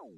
மதுரை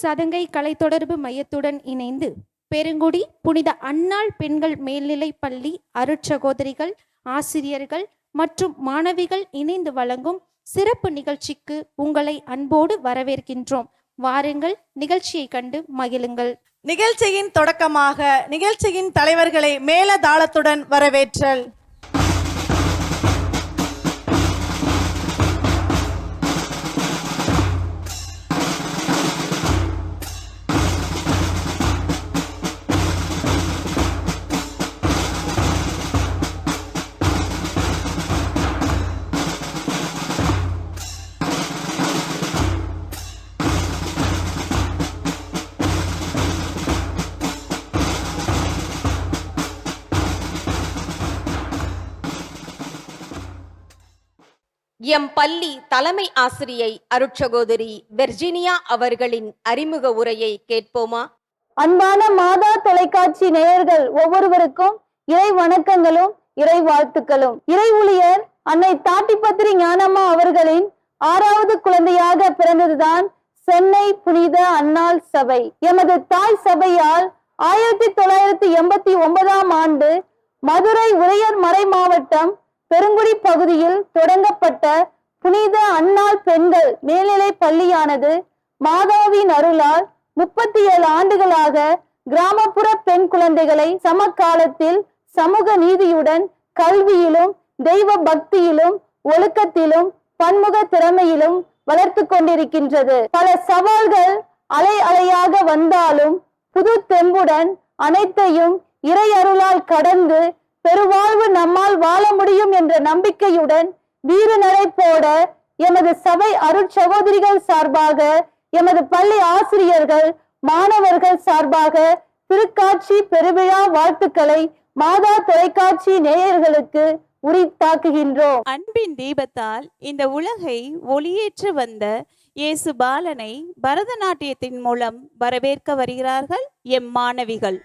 சதங்கை கலை தொடர்பு மையத்துடன் இணைந்து பெருங்குடி புனித அன்னாள் பெண்கள் மேல்நிலைப் பள்ளி அருட்சகோதரிகள், ஆசிரியர்கள் மற்றும் மாணவிகள் இணைந்து வழங்கும் சிறப்பு நிகழ்ச்சிக்கு உங்களை அன்போடு வரவேற்கின்றோம். வாருங்கள், நிகழ்ச்சியை கண்டு மகிழுங்கள். நிகழ்ச்சியின் தொடக்கமாக நிகழ்ச்சியின் தலைவர்களை மேளதாளத்துடன் வரவேற்றல். எம் பள்ளி தலைமை ஆசிரியை அருட்சகோதரி வெர்ஜினியா அவர்களின் அறிமுக உரையை கேட்போமா? அன்பான மாதா தொலைக்காட்சி நேயர்கள் ஒவ்வொருவருக்கும் இறை வணக்கங்களும் இறை வாழ்த்துக்களும். இறை ஊழியர் அன்னை தாட்டிப்பத்திரி ஞானம்மா அவர்களின் 6வது குழந்தையாக பிறந்ததுதான் சென்னை புனித அன்னாள் சபை. எமது தாய் சபையால் 1989ஆம் ஆண்டு மதுரை உறையூர் மறை மாவட்டம் பெருங்குடி பகுதியில் தொடங்கப்பட்ட புனித அன்னாள் பெண்கள் மேல்நிலை பள்ளியானது மாதாவின் அருளால் 37 ஆண்டுகளாக கிராமப்புற பெண் குழந்தைகளை சமகாலத்தில் சமூக நீதியுடன் கல்வியிலும் தெய்வ பக்தியிலும் ஒழுக்கத்திலும் பன்முக திறமையிலும் வளர்த்து கொண்டிருக்கின்றது. பல சவால்கள் அலை அலையாக வந்தாலும் புது தெம்புடன் அனைத்தையும் இறை அருளால் கடந்து பெருவாழ்வு நம்மால் வாழ முடியும் என்ற நம்பிக்கையுடன் வீறுநடை போட எமது சபை அருட்சகோதரிகள் சார்பாக, எமது பள்ளி ஆசிரியர்கள், மாணவர்கள் சார்பாக திருக்காட்சி பெருவிழா வாழ்த்துக்களை மாதா தொலைக்காட்சி நேயர்களுக்கு உரித்தாக்குகின்றோம். அன்பின் தீபத்தால் இந்த உலகை ஒளியேற்று வந்த இயேசு பாலனை பரதநாட்டியத்தின் மூலம் வரவேற்க வருகிறார்கள் எம் மாணவிகள்.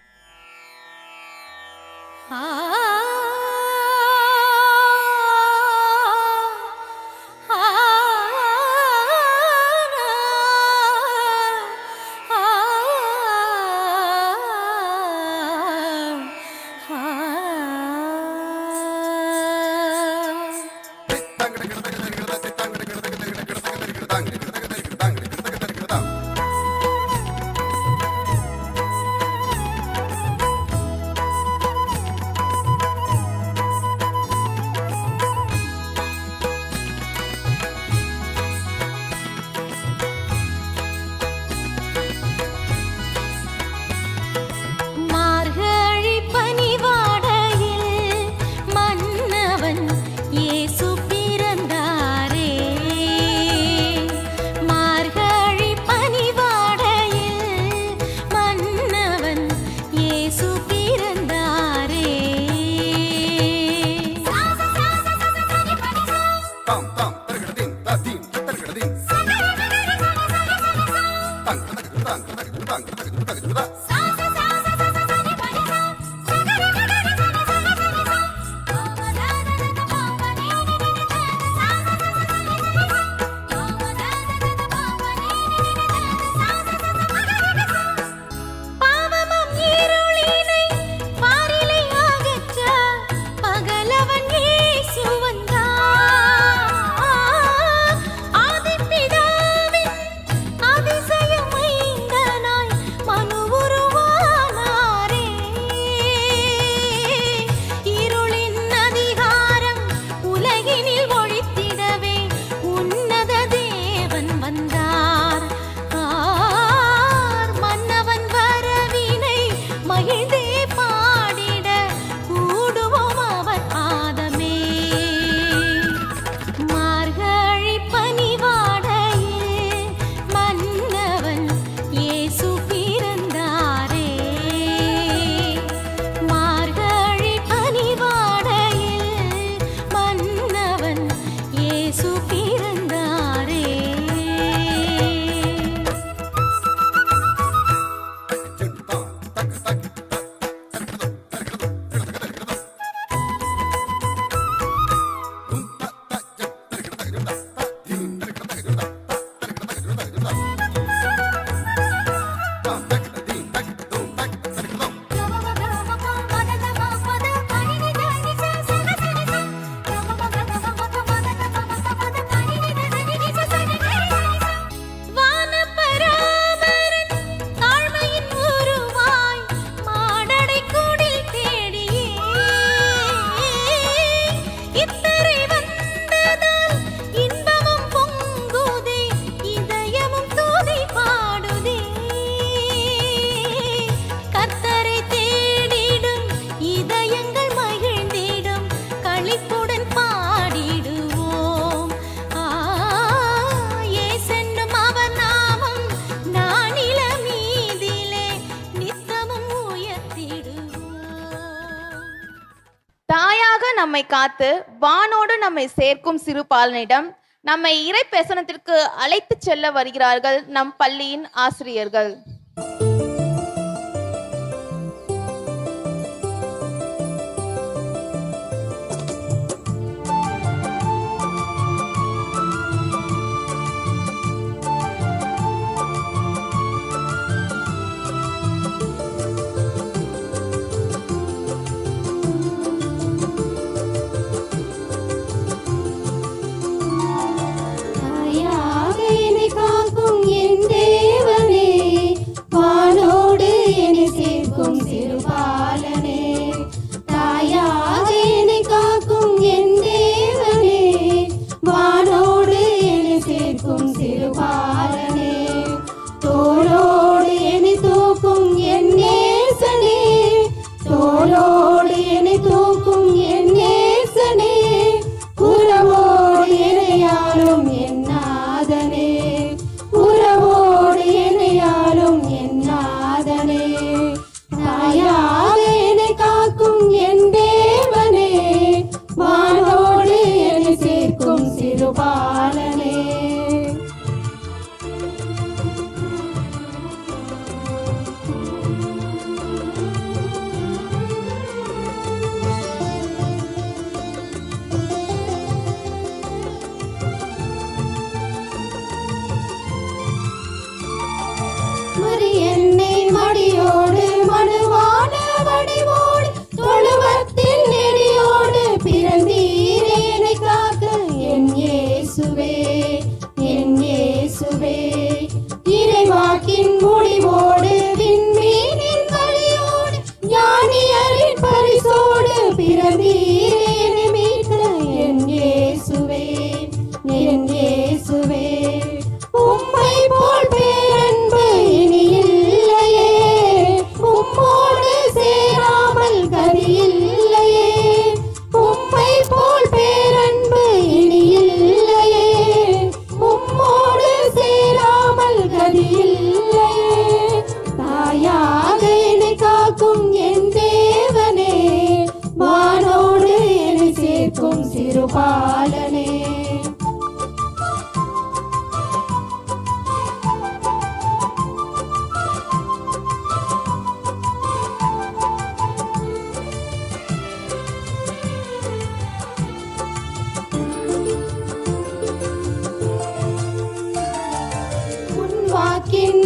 நம்மை காத்து வானோடு நம்மை சேர்க்கும் சிறு பாலனிடம் நம்மை இறை பேசனத்திற்கு அழைத்து செல்ல வருகிறார்கள் நம் பள்ளியின் ஆசிரியர்கள்.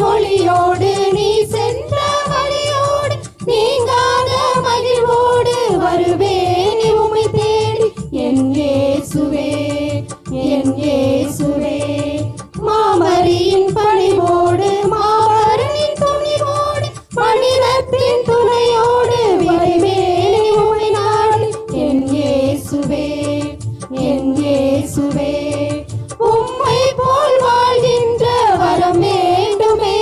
மொழியோடு நீ சென்ற வழியோடு நீங்காத மகிழ்வோடு வருவேன் உம்மை தேடி என் இயேசுவே என் இயேசுவே. மாமரியின் பணிவோடு மாமரனின் துணிவோடு மனிதத்தின் துணையோடு விரைவேன் உம்மை நாடி என் இயேசுவே என் இயேசுவே. உம்மை போல் வாழ்கின்ற வரம் வேண்டுமே,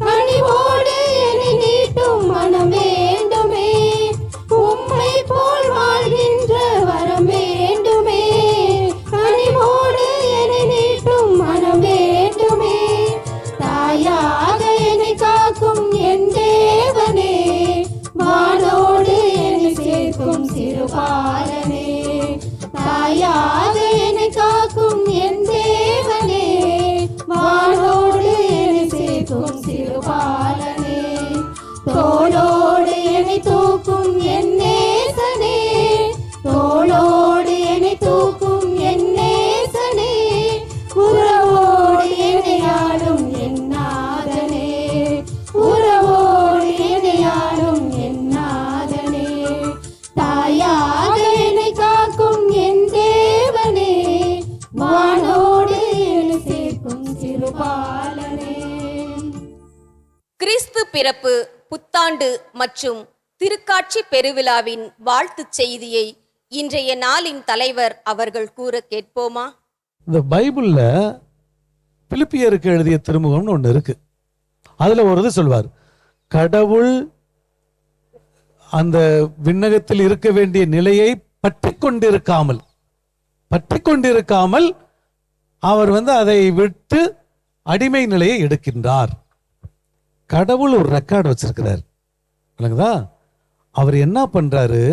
கனிவோடு என்னை நீட்டும் மனம் வேண்டுமே. உம்மை போல் வாழ்கின்ற வரம் வேண்டுமே, கனிவோடு சிறுபாலனே. கிறிஸ்து பிறப்பு, புத்தாண்டு மற்றும் திருக்காட்சி பெருவிழாவின் வாழ்த்துச் செய்தியை இன்றைய நாளின் தலைவர் அவர்கள் கூற கேட்போமா? இந்த பைபிள்ல பிலிப்பியருக்கு எழுதிய திருமுகம்னு ஒன்று இருக்கு. அதுல ஒரு இது சொல்வார், கடவுள் அந்த விண்ணகத்தில் இருக்க வேண்டிய நிலையை பற்றி கொண்டிருக்காமல் அவர் அதை விட்டு அடிமை நிலையை எடுக்கின்றார். கடவுள் ஒரு ரெக்கார்டு வச்சிருக்கிறார். அவர் என்ன பண்றாரு?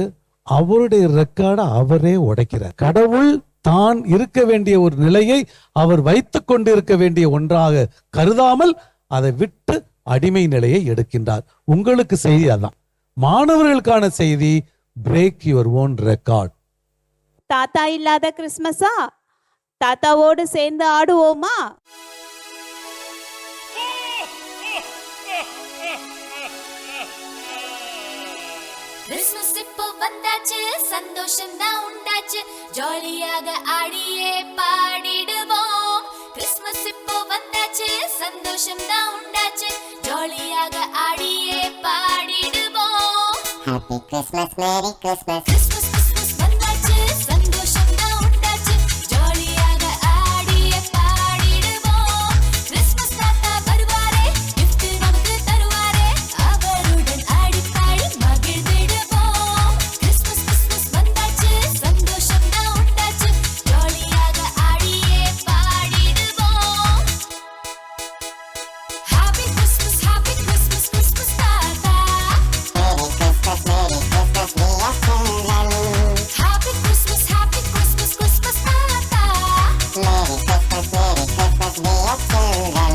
அவருடைய ரெக்கார்டை அவரே உடைக்கிறார். கடவுள் தான் இருக்க வேண்டிய ஒரு நிலையை அவர் வைத்துக் கொண்டிருக்க வேண்டிய ஒன்றாக கருதாமல் அதை விட்டு அடிமை நிலையை எடுக்கின்றார். உங்களுக்கு செய்தி அதான். மாணவர்களுக்கான செய்தி, பிரேக் யுவர் ஓன் ரெக்கார்ட். தாத்தா இல்லாத கிறிஸ்மஸா? தாத்தாவோடு சேர்ந்து ஆடுவோமா? கிறிஸ்மஸ் இப்போ வந்தாச்சு, சந்தோஷம் தான் உண்டாச்சு, ஜாலியாக ஆடியே பாடிடுவோம். கிறிஸ்மஸ் இப்போ வந்தாச்சு, சந்தோஷம் தான் உண்டாச்சு, ஜாலியாக ஆடியே பாடிடுவோம். Happy Christmas, Merry Christmas. Christmas Christmas வந்தாச்சு, சந்தோஷம் தான் உண்டாச்சு, ஜாலியாக ஆடியே பாடிடுவோம். கிறிஸ்மஸ் தாத்தா வருவாரே, gift நமக்கு தருவாரே, அவருடன் ஆடி பாடி மகிழ்ந்திடுவோம். கிறிஸ்மஸ் கிறிஸ்மஸ் வந்தாச்சு, சந்தோஷம் தான் உண்டாச்சு, ஜாலியாக ஆடியே பாடிடுவோம். Happy Christmas, Christmas தாத்தா. Merry Christmas, Merry Christmas, dear children. Happy Christmas, Christmas தாத்தா. Merry Christmas, dear children.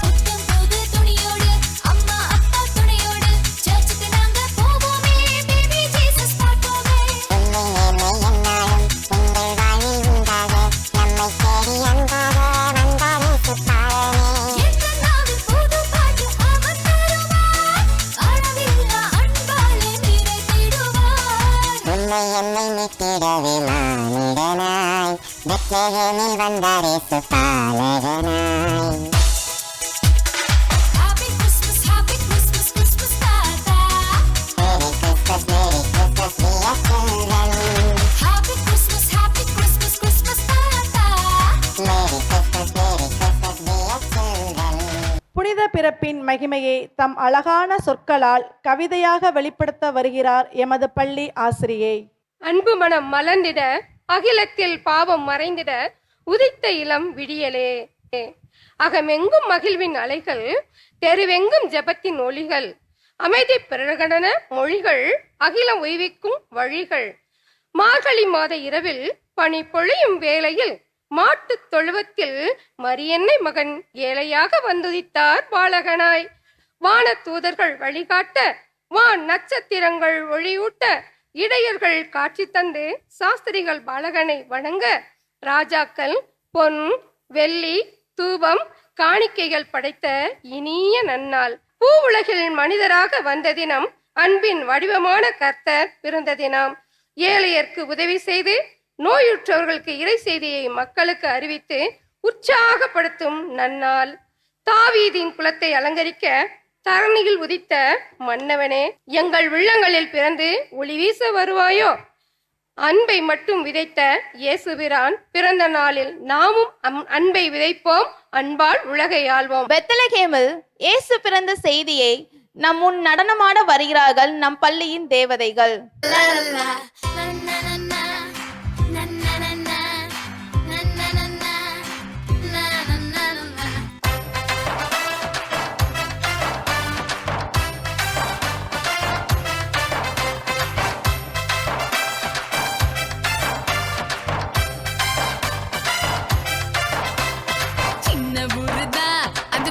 புத்தம் புது துணியோடு, அம்மா அப்பா துணையோடு, சர்ச்சுக்கு நாங்க போவோமே, பேபி ஜீசஸ் பார்ப்போமே. உண்மை நேர்மை எந்நாளும் உங்கள் வாழ்வில் உண்டாக, நம்மை தேடி அன்பாக வந்தார் இயேசு பாலனே. எந்த நாவில் புது பாட்டு அவர் தருவார், அளவில்லா அன்பாலே நிறைத்திடுவார். உண்மை என்னை மீட்டிடவே மானிடனாய், பெத்லகேமில் வந்தார் இயேசு பாலகனாய். Happy Christmas, Christmas தாத்தா. Merry Christmas, dear children. Happy Christmas, Christmas தாத்தா. Merry Christmas, dear children. புனித பிறப்பின் மகிமையை தம் அழகான சொற்களால் கவிதையாக வெளிப்படுத்த வருகிறார் எமது பள்ளி ஆசிரியை. அன்பு மனம் மலர்ந்திட, அகிலத்தில் பாவம் மறைந்திட, உதித்த இளம் விடியலே. அகமெங்கும் மகிழ்வின் அலைகள், தெருவெங்கும் ஜெபத்தின் ஒளிகள், அமைதி பிரகடன மொழிகள், அகிலம் உய்விக்கும் வழிகள். மார்கழி மாத இரவில் பனி பொழியும் வேளையில் மாட்டுத் தொழுவத்தில் மரியன்னை மகன் ஏழையாக வந்துதித்தார் பாலகனாய். வான தூதர்கள் வழிகாட்ட, வான் நட்சத்திரங்கள் ஒளியூட்ட, இடையர்கள் காட்சி தந்து சாஸ்திரிகள் பாலகனை வணங்க, ராஜாக்கள் பொன் வெள்ளி தூபம் காணிக்கைகள் படைத்த இனிய நன்னாள். பூ உலகில் மனிதராக வந்த தினம், அன்பின் வடிவமான கர்த்தர் பிறந்த தினம். ஏழையர்க்கு உதவி செய்து, நோயுற்றவர்களுக்கு இறை செய்தியை மக்களுக்கு அறிவித்து உற்சாகப்படுத்தும் நன்னாள். தாவீதின் குலத்தை அலங்கரிக்க தரணியில் உதித்த மன்னவனே, எங்கள் உள்ளங்களில் பிறந்து ஒளி வீச வருவாயோ. அன்பை மட்டும் விதைத்த இயேசுபிரான் பிறந்த நாளில் நாமும் அன்பை விதைப்போம், அன்பால் உலகை ஆள்வோம். பெத்லகேமில் இயேசு பிறந்த செய்தியை நம் முன் நடனமாட வருகிறார்கள் நம் பள்ளியின் தேவதைகள். சின்ன ஊருதா, அது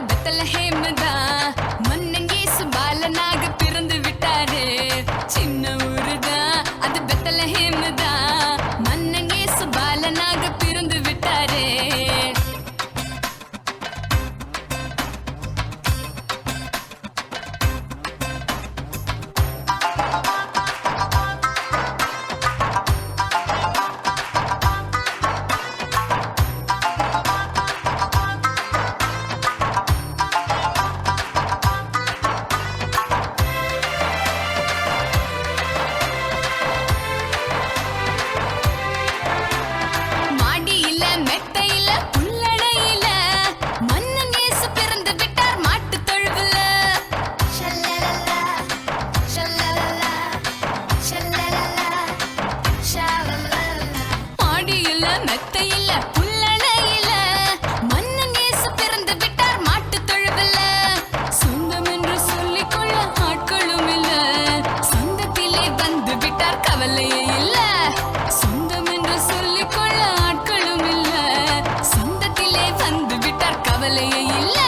கவலையே இல்ல.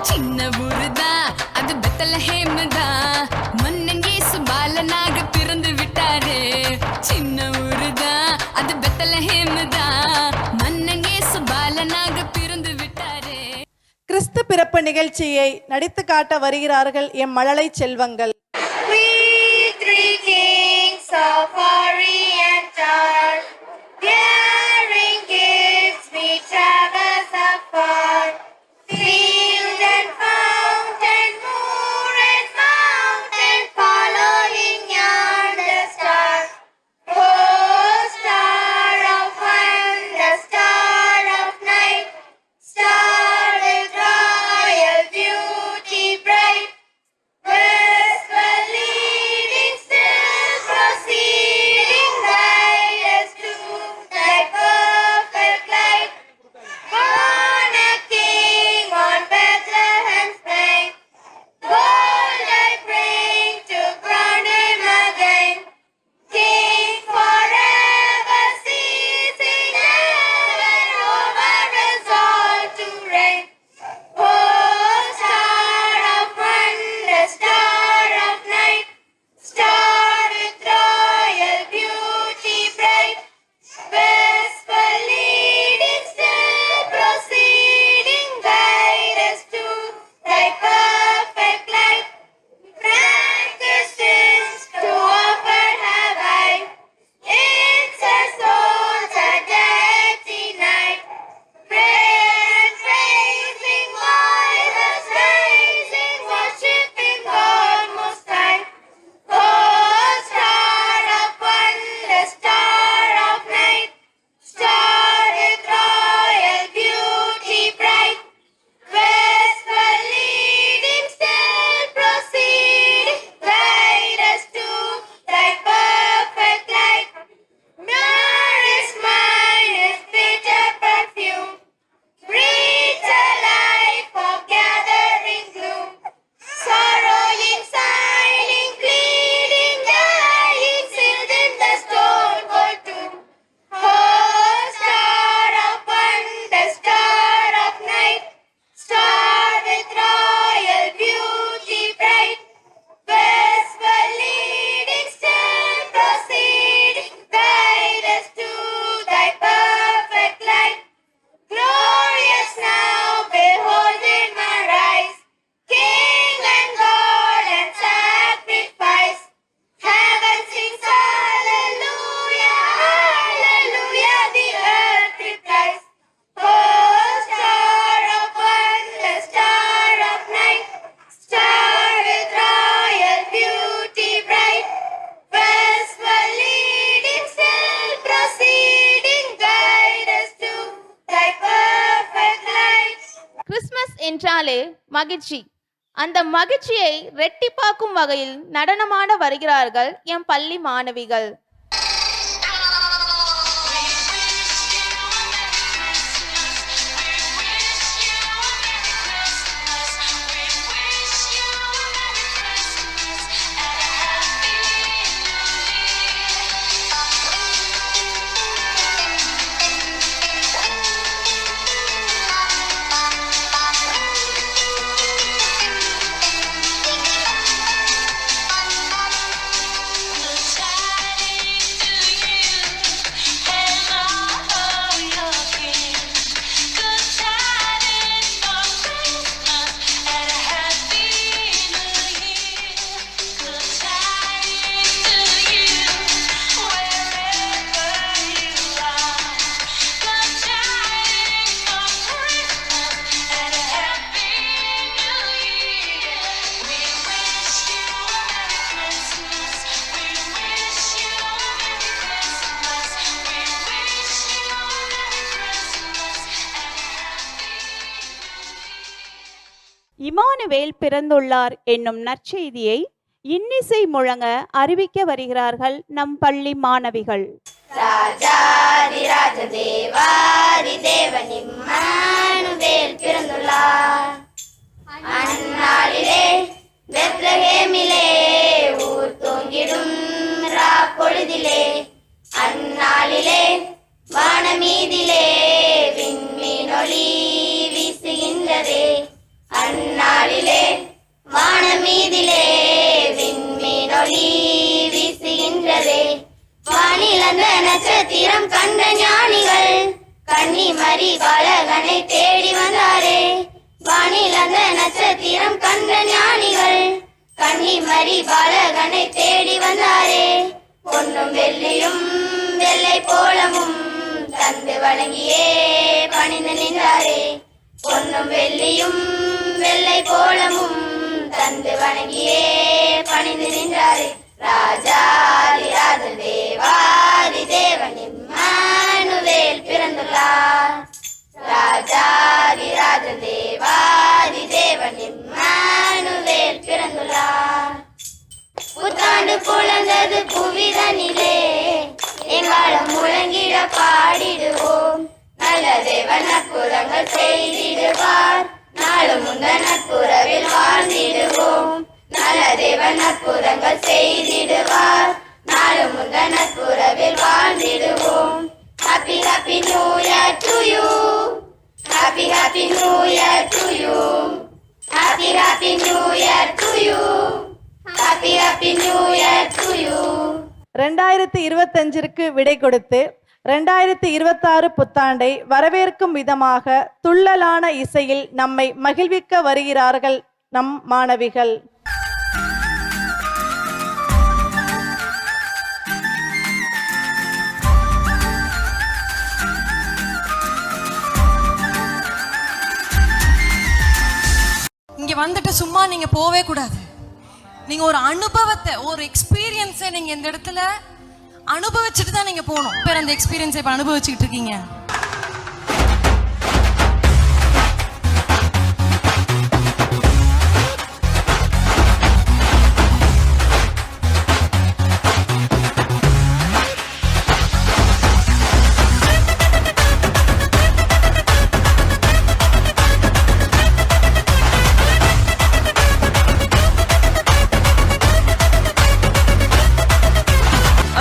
சின்ன ஊருதான் அது பெத்லஹேம் தான். மன்னன் இயேசு பாலனாக பிறந்து விட்டாரு. சின்ன ஊருதான் அது பெத்லஹேம் தான். மன்னன் இயேசு பாலனாக பிறந்து விட்டாரு. கிறிஸ்து பிறப்பு நிகழ்ச்சியை நடித்து காட்ட வருகிறார்கள் எம் மழலை செல்வங்கள். என்றாலே மகிழ்ச்சி. அந்த மகிழ்ச்சியை ரெட்டிப்பாக்கும் வகையில் நடனமாட வருகிறார்கள் எம் பள்ளி மாணவிகள். இமானுவேல் பிறந்துள்ளார் என்னும் நற்செய்தியை இன்னிசை முழங்க அறிவிக்க வருகிறார்கள் நம் பள்ளி மாணவிகள். ராஜாதிராஜ தேவாதி தேவன் இம்மானுவேல் பிறந்துள்ளார். அந்நாளிலே பெத்லகேமிலே ஊர் தூங்கிடும் பொழுதிலே, அந்நாளிலே வானமீதிலே விண்மீனொளி வீசுகின்ற வானில் அந்த நட்சத்திரம் கண்ட ஞானிகள் கன்னிமரி பாலகனை தேடி வந்தாரே. பொன்னும் வெள்ளியும் வெள்ளை போலமும் தந்து வணங்கியே பணிந்து நின்றாரே. பொன்னும் வெள்ளியும் வெள்ளை போலமும் தந்து வணங்கியே பணிந்து நின்றாரே. ராஜாதிராஜ தேவாதி தேவன் இம்மானுவேல் பிறந்துள்ளார். ராஜாதிராஜ தேவாதி தேவன் இம்மானுவேல் பிறந்துள்ளார். புத்தாண்டு புலந்தது புவிதனிலே எங்காலம் முழங்கிட பாடிடுவோம். நல்ல தேவன் அற்புதங்கள் செய்திடுவார். நாளும் முந்த நட்புறவில் வாழ்ந்திடுவோம். நல்ல தேவன் அற்புதங்கள் செய்திடுவார். நாளும் முந்த நட்புறவில் வாழ்ந்திடுவோம். Happy Happy New Year to you. Happy Happy New Year to you. Happy Happy New Year to you. Happy Happy New Year to you. 2025 விடை கொடுத்து 2026 புத்தாண்டை வரவேற்கும் விதமாக துள்ளலான இசையில் நம்மை மகிழ்விக்க வருகிறார்கள் நம் மாணவிகள். இங்க வந்துட்டு சும்மா நீங்க போவே கூடாது. நீங்க ஒரு அனுபவத்தை, ஒரு எக்ஸ்பீரியன்ஸை நீங்க இந்த இடத்துல அனுபவிச்சுட்டு தான் நீங்க போகணும். பேர் அந்த எக்ஸ்பீரியன்ஸை இப்ப அனுபவிச்சுட்டு இருக்கீங்க.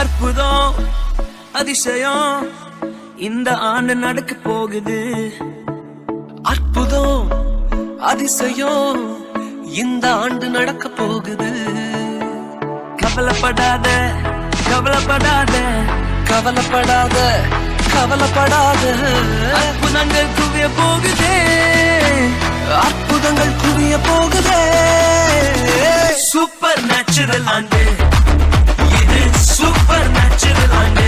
அற்புதம் அதிசயம் இந்த ஆண்டு நடக்க போகுது. அற்புதம் அதிசயம் இந்த ஆண்டு நடக்க போகுது. கவலைப்படாத கவலைப்படாத கவலைப்படாத கவலைப்படாத. அற்புதங்கள் குவிய போகுதே, அற்புதங்கள் குவிய போகுதே. சூப்பர் நேச்சுரல் ஆண்டு இது, சூப்பர் நேச்சுரல் ஆண்டு.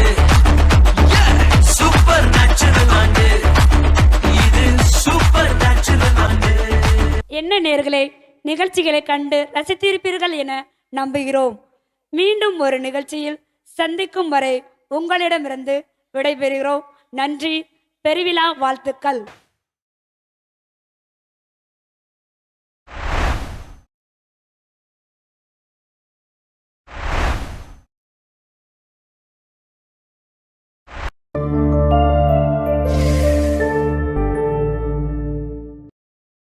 சூப்பர் நேச்சுரல் ஆண்டு இது, சூப்பர் நேச்சுரல் ஆண்டு. என்ன நேயர்களே, நிகழ்ச்சிகளை கண்டு ரசித்திருப்பீர்கள் என நம்புகிறோம். மீண்டும் ஒரு நிகழ்ச்சியில் சந்திக்கும் வரை உங்களிடமிருந்து விடைபெறுகிறோம். நன்றி. பெருவிழா வாழ்த்துக்கள்.